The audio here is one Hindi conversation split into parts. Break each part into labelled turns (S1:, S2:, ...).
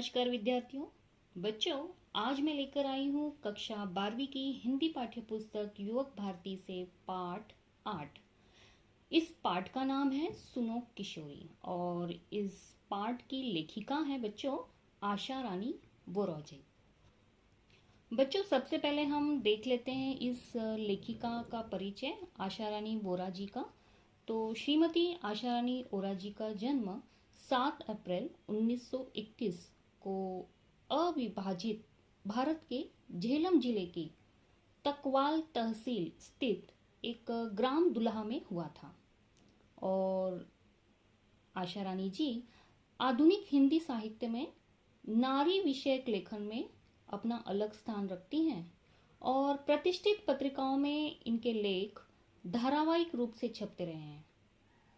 S1: नमस्कार विद्यार्थियों। बच्चों, आज मैं लेकर आई हूँ कक्षा 12वीं की हिंदी पाठ्य पुस्तक युवक भारती से पाठ 8। इस पाठ का नाम है सुनो किशोरी और इस पाठ की लेखिका है बच्चों आशा रानी बोराजे। बच्चों, सबसे पहले हम देख लेते हैं इस लेखिका का परिचय आशा रानी बोरा जी का। तो श्रीमती आशा रानी बोरा जी का जन्म 7 अप्रैल 1921 को अविभाजित भारत के झेलम जिले की तकवाल तहसील स्थित एक ग्राम दुल्हा में हुआ था। और आशा रानी जी आधुनिक हिंदी साहित्य में नारी विषयक लेखन में अपना अलग स्थान रखती हैं और प्रतिष्ठित पत्रिकाओं में इनके लेख धारावाहिक रूप से छपते रहे हैं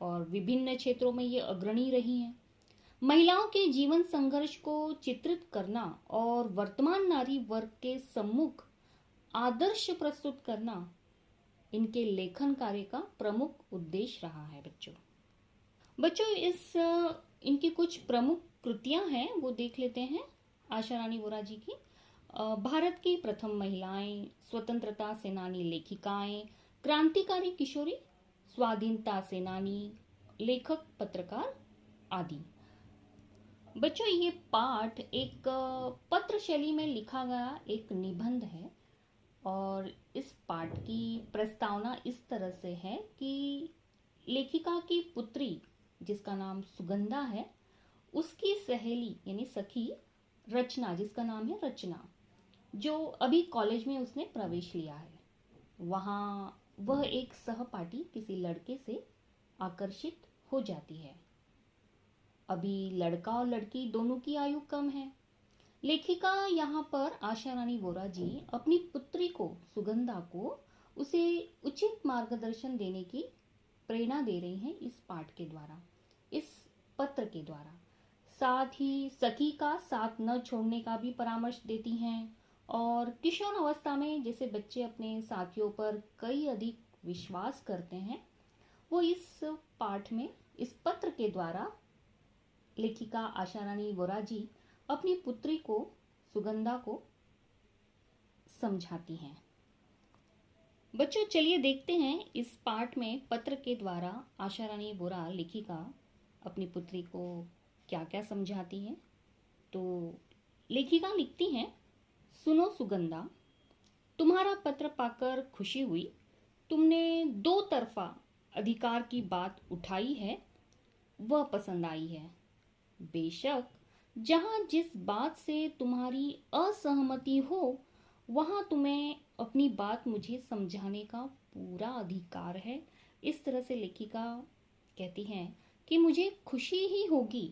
S1: और विभिन्न क्षेत्रों में ये अग्रणी रही हैं। महिलाओं के जीवन संघर्ष को चित्रित करना और वर्तमान नारी वर्ग के सम्मुख आदर्श प्रस्तुत करना इनके लेखन कार्य का प्रमुख उद्देश्य रहा है। बच्चों इस इनकी कुछ प्रमुख कृतियां हैं वो देख लेते हैं आशा रानी बोरा जी की। भारत की प्रथम महिलाएं, स्वतंत्रता सेनानी लेखिकाएं, क्रांतिकारी किशोरी, स्वाधीनता सेनानी, लेखक पत्रकार आदि। बच्चों, ये पाठ एक पत्र शैली में लिखा गया एक निबंध है और इस पाठ की प्रस्तावना इस तरह से है कि लेखिका की पुत्री जिसका नाम सुगंधा है, उसकी सहेली यानी सखी रचना, जिसका नाम है रचना, जो अभी कॉलेज में उसने प्रवेश लिया है, वहाँ वह एक सहपाठी किसी लड़के से आकर्षित हो जाती है। अभी लड़का और लड़की दोनों की आयु कम है। लेखिका यहाँ पर आशा रानी बोरा जी अपनी पुत्री को सुगंधा को उसे उचित मार्गदर्शन देने की प्रेरणा दे रही हैं इस पाठ के द्वारा, इस पत्र के द्वारा। साथ ही सखी का साथ न छोड़ने का भी परामर्श देती हैं और किशोर अवस्था में जैसे बच्चे अपने साथियों पर कई अधिक विश्वास करते हैं, वो इस पाठ में इस पत्र के द्वारा लेखिका आशा रानी बोरा जी अपनी पुत्री को सुगंधा को समझाती हैं। बच्चों, चलिए देखते हैं इस पाठ में पत्र के द्वारा आशा रानी बोरा लेखिका अपनी पुत्री को क्या क्या समझाती है। तो लेखिका लिखती हैं, सुनो सुगंधा, तुम्हारा पत्र पाकर खुशी हुई। तुमने दो तरफा अधिकार की बात उठाई है, वह पसंद आई है। बेशक जहां जिस बात से तुम्हारी असहमति हो वहां तुम्हें अपनी बात मुझे समझाने का पूरा अधिकार है। इस तरह से लेखिका कहती हैं कि मुझे खुशी ही होगी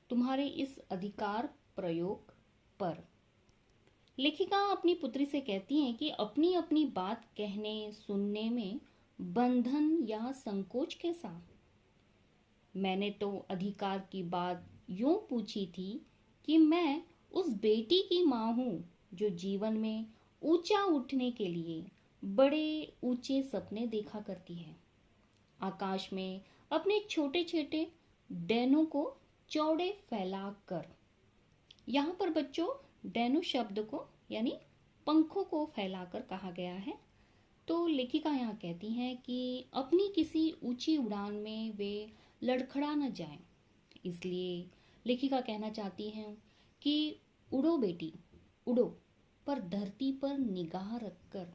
S1: तुम्हारे इस अधिकार प्रयोग पर। लेखिका अपनी पुत्री से कहती हैं कि अपनी अपनी बात कहने सुनने में बंधन या संकोच कैसा। मैंने तो अधिकार की बात यूं पूछी थी कि मैं उस बेटी की माँ हूं जो जीवन में ऊंचा उठने के लिए बड़े ऊंचे सपने देखा करती है, आकाश में अपने छोटे छोटे डैनों को चौड़े फैलाकर। यहाँ पर बच्चों डैनो शब्द को यानी पंखों को फैलाकर कहा गया है। तो लेखिका यहाँ कहती हैं कि अपनी किसी ऊंची उड़ान में वे लड़खड़ा न जाएं, इसलिए लेखिका कहना चाहती हैं कि उड़ो बेटी उड़ो, पर धरती पर निगाह रखकर।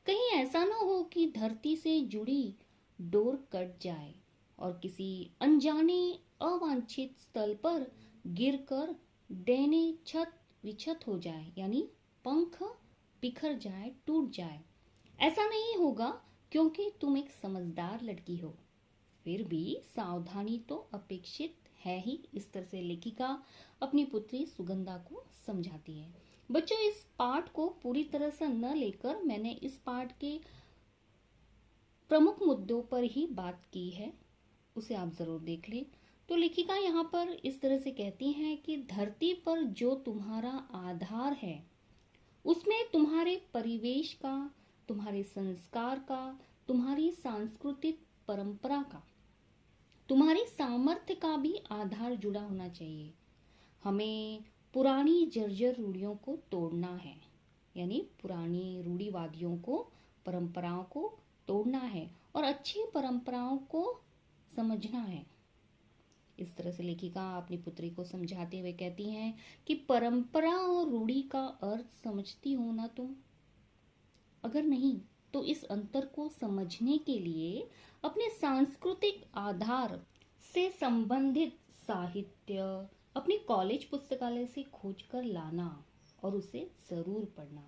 S1: कहीं ऐसा ना हो कि धरती से जुड़ी डोर कट जाए और किसी अनजाने अवांछित स्थल पर गिरकर डैने छत विछत हो जाए, यानी पंख बिखर जाए, टूट जाए। ऐसा नहीं होगा क्योंकि तुम एक समझदार लड़की हो। फिर भी सावधानी तो अपेक्षित है ही। इस तरह से लेखिका अपनी पुत्री सुगंधा को समझाती है। बच्चों, इस पाठ को पूरी तरह से न लेकर मैंने इस पाठ के प्रमुख मुद्दों पर ही बात की है, उसे आप जरूर देख लें। तो लेखिका यहाँ पर इस तरह से कहती हैं कि धरती पर जो तुम्हारा आधार है उसमें तुम्हारे परिवेश का, तुम्हारे संस्कार का, तुम्हारी सांस्कृतिक परंपरा का, तुम्हारी सामर्थ्य का भी आधार जुड़ा होना चाहिए। हमें पुरानी जर्जर रूढ़ियों को तोड़ना है, यानी पुरानी रूढ़िवादियों को, परंपराओं को तोड़ना है और अच्छी परंपराओं को समझना है। इस तरह से लेखिका अपनी पुत्री को समझाते हुए कहती हैं कि परंपरा और रूढ़ी का अर्थ समझती हो ना तुम? अगर नहीं तो इस अंतर को समझने के लिए अपने सांस्कृतिक आधार से संबंधित साहित्य अपनी कॉलेज पुस्तकालय से खोज कर लाना और उसे जरूर पढ़ना।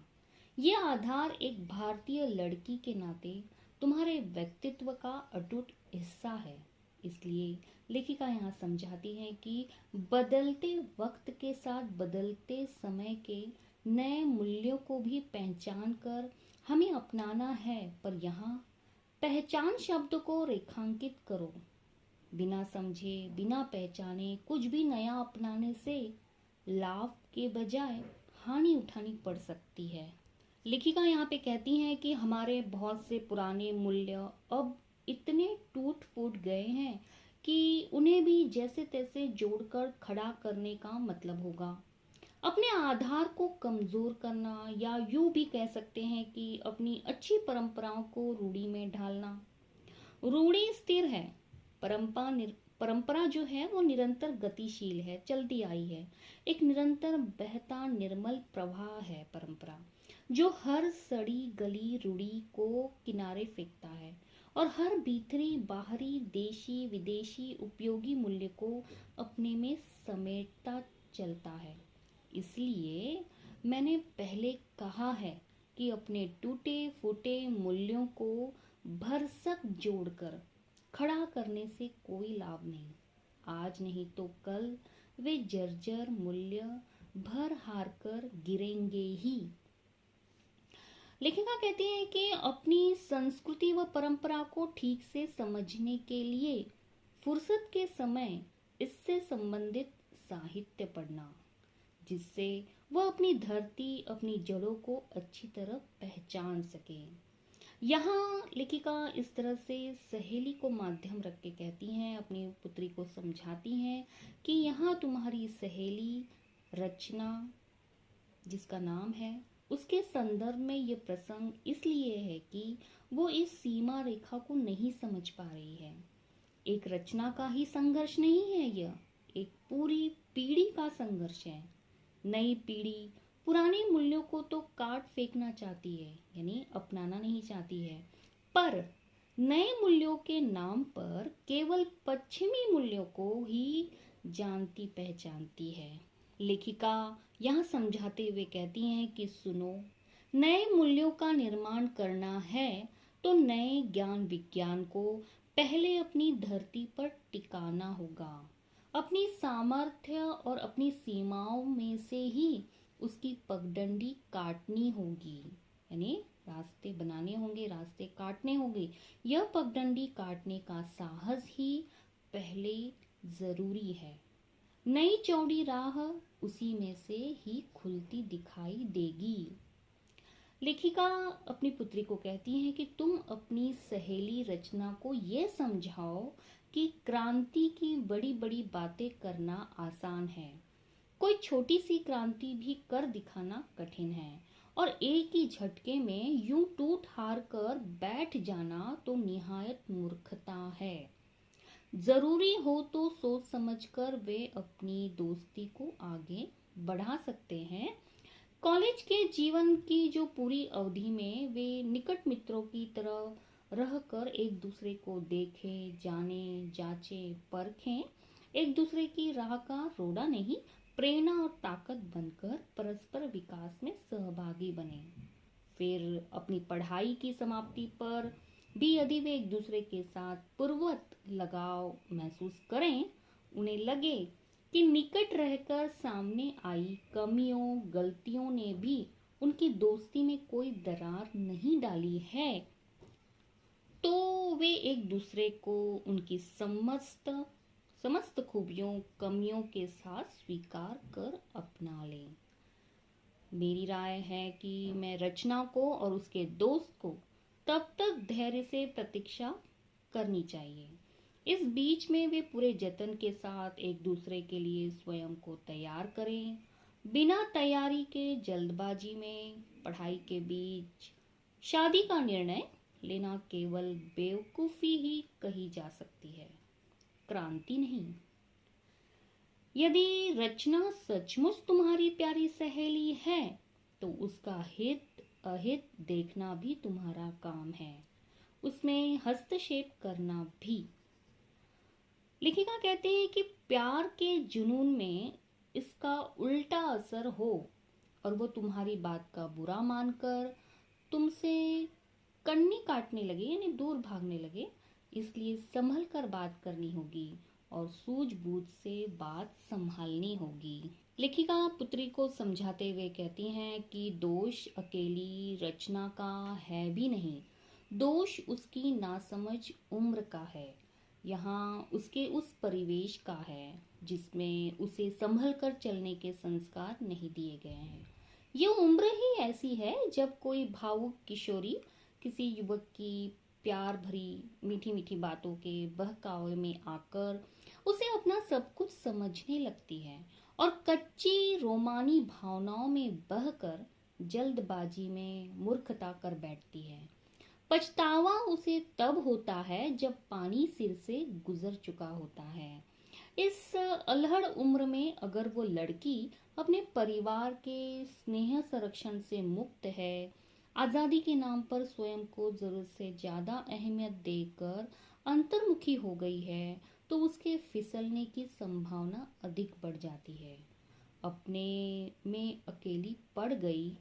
S1: यह आधार एक भारतीय लड़की के नाते तुम्हारे व्यक्तित्व का अटूट हिस्सा है। इसलिए लेखिका यहाँ समझाती है कि बदलते वक्त के साथ बदलते समय के नए मूल्यों को भी पहचान कर हमें अपनाना है, पर यहाँ पहचान शब्द को रेखांकित करो। बिना समझे, बिना पहचाने कुछ भी नया अपनाने से लाभ के बजाय हानि उठानी पड़ सकती है। लेखिका यहाँ पे कहती हैं कि हमारे बहुत से पुराने मूल्य अब इतने टूट फूट गए हैं कि उन्हें भी जैसे तैसे जोड़कर खड़ा करने का मतलब होगा अपने आधार को कमजोर करना, या यूं भी कह सकते हैं कि अपनी अच्छी परंपराओं को रूढ़ी में ढालना। रूढ़ी स्थिर है, परंपरा जो है वो निरंतर गतिशील है, चलती आई है। एक निरंतर बहता निर्मल प्रवाह है परंपरा, जो हर सड़ी गली रूढ़ी को किनारे फेंकता है और हर भीतरी बाहरी देशी विदेशी उपयोगी मूल्य को अपने में समेटता चलता है। इसलिए मैंने पहले कहा है कि अपने टूटे फूटे मूल्यों को भरसक जोड़कर खड़ा करने से कोई लाभ नहीं। आज नहीं तो कल वे जर्जर मूल्य भर हार कर गिरेंगे ही। लेखिका कहती है कि अपनी संस्कृति व परंपरा को ठीक से समझने के लिए फुर्सत के समय इससे संबंधित साहित्य पढ़ना, जिससे वह अपनी धरती, अपनी जड़ों को अच्छी तरह पहचान सके। यहाँ लेखिका इस तरह से सहेली को माध्यम रख के कहती हैं, अपनी पुत्री को समझाती हैं कि यहाँ तुम्हारी सहेली रचना, जिसका नाम है, उसके संदर्भ में ये प्रसंग इसलिए है कि वो इस सीमा रेखा को नहीं समझ पा रही है। एक रचना का ही संघर्ष नहीं है, यह एक पूरी पीढ़ी का संघर्ष है। नई पीढ़ी पुराने मूल्यों को तो काट फेंकना चाहती है, यानी अपनाना नहीं चाहती है, पर नए मूल्यों के नाम पर केवल पश्चिमी मूल्यों को ही जानती पहचानती है। लेखिका यहाँ समझाते हुए कहती हैं कि सुनो, नए मूल्यों का निर्माण करना है तो नए ज्ञान विज्ञान को पहले अपनी धरती पर टिकाना होगा। अपनी सामर्थ्य और अपनी सीमाओं में से ही उसकी पगडंडी काटनी होगी, यानी रास्ते बनाने होंगे, रास्ते काटने होंगे। यह पगडंडी काटने का साहस ही पहले जरूरी है। नई चौड़ी राह उसी में से ही खुलती दिखाई देगी। लेखिका अपनी पुत्री को कहती है कि तुम अपनी सहेली रचना को यह समझाओ कि क्रांति की बड़ी बड़ी बातें करना आसान है, कोई छोटी सी क्रांति भी कर दिखाना कठिन है, और एक ही झटके में यूं टूट हार कर बैठ जाना तो निहायत मूर्खता है। जरूरी हो तो सोच समझकर वे अपनी दोस्ती को आगे बढ़ा सकते हैं। कॉलेज के जीवन की जो पूरी अवधि में वे निकट मित्रों की तरह रहकर एक दूसरे को देखें, जाने, जांचें, परखें, एक दूसरे की राह का रोड़ा नहीं, प्रेरणा और ताकत बनकर परस्पर विकास में सहभागी बने। फिर अपनी पढ़ाई की समाप्ति पर भी यदि वे एक दूसरे के साथ पूर्ववत लगाव महसूस करें, उन्हें लगे कि निकट रहकर सामने आई कमियों गलतियों ने भी उनकी दोस्ती में कोई दरार नहीं डाली है, तो वे एक दूसरे को उनकी समस्त खूबियों कमियों के साथ स्वीकार कर अपना लें। मेरी राय है कि मैं रचना को और उसके दोस्त को तब तक धैर्य से प्रतीक्षा करनी चाहिए। इस बीच में वे पूरे जतन के साथ एक दूसरे के लिए स्वयं को तैयार करें। बिना तैयारी के जल्दबाजी में पढ़ाई के बीच शादी का निर्णय लेना केवल बेवकूफी ही कही जा सकती है, क्रांति नहीं। यदि रचना सचमुच तुम्हारी प्यारी सहेली है तो उसका हित अहित देखना भी तुम्हारा काम है, उसमें हस्तक्षेप करना भी। लेखिका कहते हैं कि प्यार के जुनून में इसका उल्टा असर हो और वो तुम्हारी बात का बुरा मानकर तुमसे कन्नी काटने लगे यानी दूर भागने लगे, इसलिए संभल कर बात करनी होगी और सूझबूझ से बात संभालनी होगी। लेखिका पुत्री को समझाते हुए कहती हैं कि दोष अकेली रचना का है भी नहीं, दोष उसकी नासमझ उम्र का है, यहाँ उसके उस परिवेश का है जिसमें उसे संभल कर चलने के संस्कार नहीं दिए गए हैं। ये उम्र ही ऐसी है जब कोई भावुक किशोरी किसी युवक की प्यार भरी मीठी मीठी बातों के बहकावे में आकर उसे अपना सब कुछ समझने लगती है और कच्ची रोमानी भावनाओं में बहकर जल्दबाजी में मूर्खता कर बैठती है। पछतावा उसे तब होता है जब पानी सिर से गुजर चुका होता है। इस अल्हड़ उम्र में अगर वो लड़की अपने परिवार के स्नेह संरक्षण से मुक्त है, आज़ादी के नाम पर स्वयं को जरूरत से ज़्यादा अहमियत देकर अंतर्मुखी हो गई है, तो उसके फिसलने की संभावना अधिक बढ़ जाती है। अपने में अकेली पड़ गई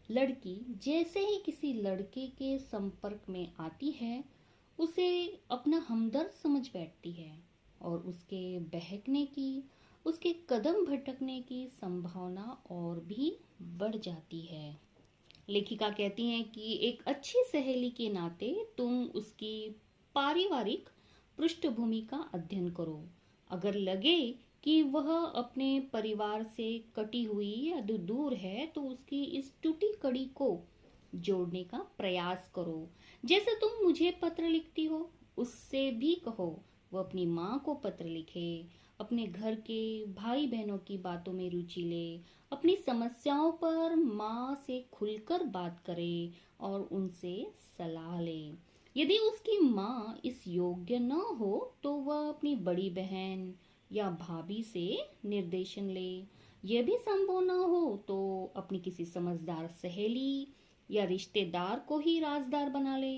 S1: लड़की जैसे ही किसी लड़के के संपर्क में आती है, उसे अपना हमदर्द समझ बैठती है और उसके बहकने की, उसके कदम भटकने की संभावना और भी बढ़ जाती है। लेखिका कहती हैं कि एक अच्छी सहेली के नाते तुम उसकी पारिवारिक पृष्ठभूमि का अध्ययन करो। अगर लगे कि वह अपने परिवार से कटी हुई या दूर है तो उसकी इस टूटी कड़ी को जोड़ने का प्रयास करो। जैसे तुम मुझे पत्र लिखती हो, उससे भी कहो वो अपनी माँ को पत्र लिखे, अपने घर के भाई बहनों की बातों में रुचि ले, अपनी समस्याओं पर माँ से खुलकर बात करे और उनसे सलाह ले। यदि उसकी माँ इस योग्य न हो तो वह अपनी बड़ी बहन या भाभी से निर्देशन ले। यह भी संभव न हो तो अपनी किसी समझदार सहेली या रिश्तेदार को ही राजदार बना ले।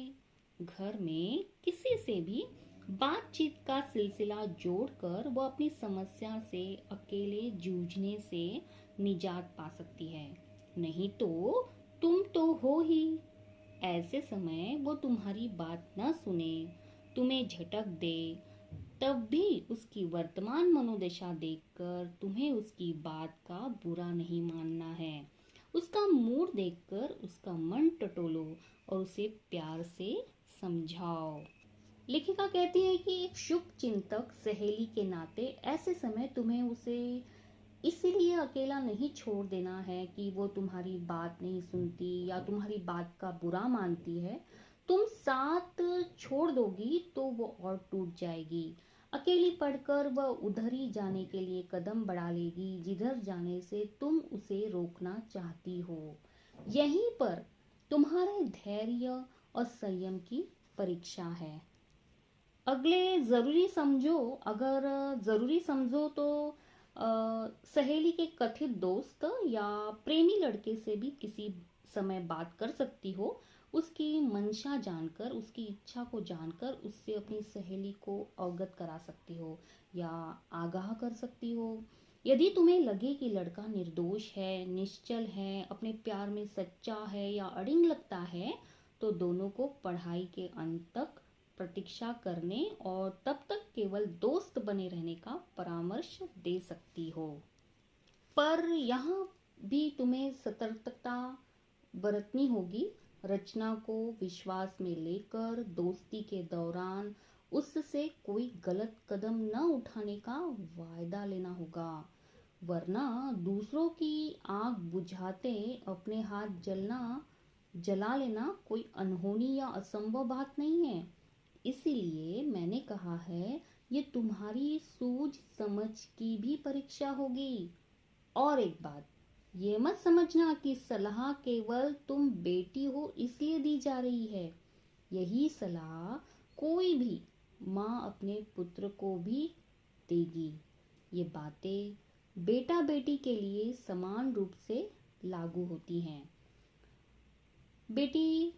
S1: घर में किसी से भी बातचीत का सिलसिला जोड़कर वो अपनी समस्या से अकेले जूझने से निजात पा सकती है। नहीं तो तुम तो हो ही। ऐसे समय वो तुम्हारी बात न सुने, तुम्हें झटक दे, तब भी उसकी वर्तमान मनोदशा देखकर तुम्हें उसकी बात का बुरा नहीं मानना है। उसका मूड देखकर उसका मन टटोलो और उसे प्यार से समझाओ। लेखिका कहती है कि एक शुभ चिंतक सहेली के नाते ऐसे समय तुम्हें उसे इसीलिए अकेला नहीं छोड़ देना है कि वो तुम्हारी बात नहीं सुनती या तुम्हारी बात का बुरा मानती है। तुम साथ छोड़ दोगी तो वो और टूट जाएगी। अकेली पड़कर वह उधर ही जाने के लिए कदम बढ़ा लेगी जिधर जाने से तुम उसे रोकना चाहती हो। यहीं पर तुम्हारे धैर्य और संयम की परीक्षा है। अगले जरूरी समझो, अगर जरूरी समझो तो सहेली के कथित दोस्त या प्रेमी लड़के से भी किसी समय बात कर सकती हो। उसकी मंशा जानकर, उसकी इच्छा को जानकर उससे अपनी सहेली को अवगत करा सकती हो या आगाह कर सकती हो। यदि तुम्हें लगे कि लड़का निर्दोष है, निश्चल है, अपने प्यार में सच्चा है या अड़िंग लगता है, तो दोनों को पढ़ाई के अंत तक प्रतीक्षा करने और तब तक केवल दोस्त बने रहने का परामर्श दे सकती हो। पर यहाँ भी तुम्हें सतर्कता बरतनी होगी। रचना को विश्वास में लेकर दोस्ती के दौरान उससे कोई गलत कदम न उठाने का वायदा लेना होगा, वरना दूसरों की आग बुझाते अपने हाथ जला लेना कोई अनहोनी या असंभव बात नहीं है। इसीलिए मैंने कहा है ये तुम्हारी सूझ समझ की भी परीक्षा होगी। और एक बात, ये मत समझना कि सलाह केवल तुम बेटी हो इसलिए दी जा रही है। यही सलाह कोई भी माँ अपने पुत्र को भी देगी। ये बातें बेटा बेटी के लिए समान रूप से लागू होती हैं। बेटी,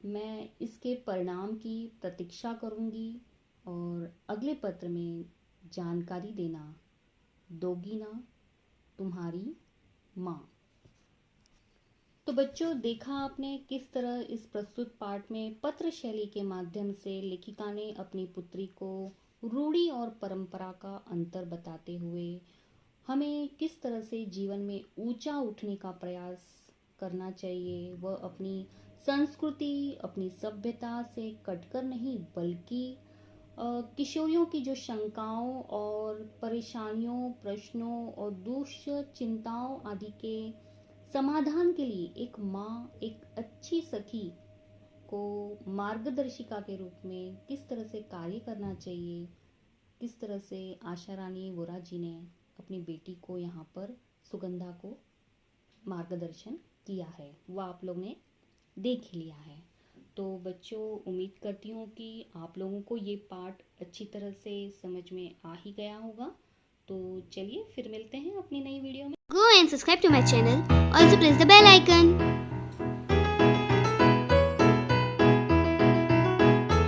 S1: मैं इसके परिणाम की प्रतीक्षा करूंगी और अगले पत्र में जानकारी देना दोगी ना, तुम्हारी माँ। तो बच्चों, देखा आपने किस तरह इस प्रस्तुत पाठ में पत्र शैली के माध्यम से लेखिका ने अपनी पुत्री को रूढ़ी और परंपरा का अंतर बताते हुए हमें किस तरह से जीवन में ऊंचा उठने का प्रयास करना चाहिए। वह अपनी संस्कृति, अपनी सभ्यता से कटकर नहीं, बल्कि किशोरियों की जो शंकाओं और परेशानियों, प्रश्नों और दुश्चिंताओं आदि के समाधान के लिए एक माँ, एक अच्छी सखी को मार्गदर्शिका के रूप में किस तरह से कार्य करना चाहिए, किस तरह से आशा रानी वोरा जी ने अपनी बेटी को यहाँ पर सुगंधा को मार्गदर्शन किया है, वह आप लोग ने देख ही लिया है। तो बच्चों, उम्मीद करती हूँ कि आप लोगों को ये पाठ अच्छी तरह से समझ में आ ही गया होगा। तो चलिए फिर मिलते हैं अपनी नई वीडियो में।
S2: Go and subscribe to my channel. Also press the bell icon.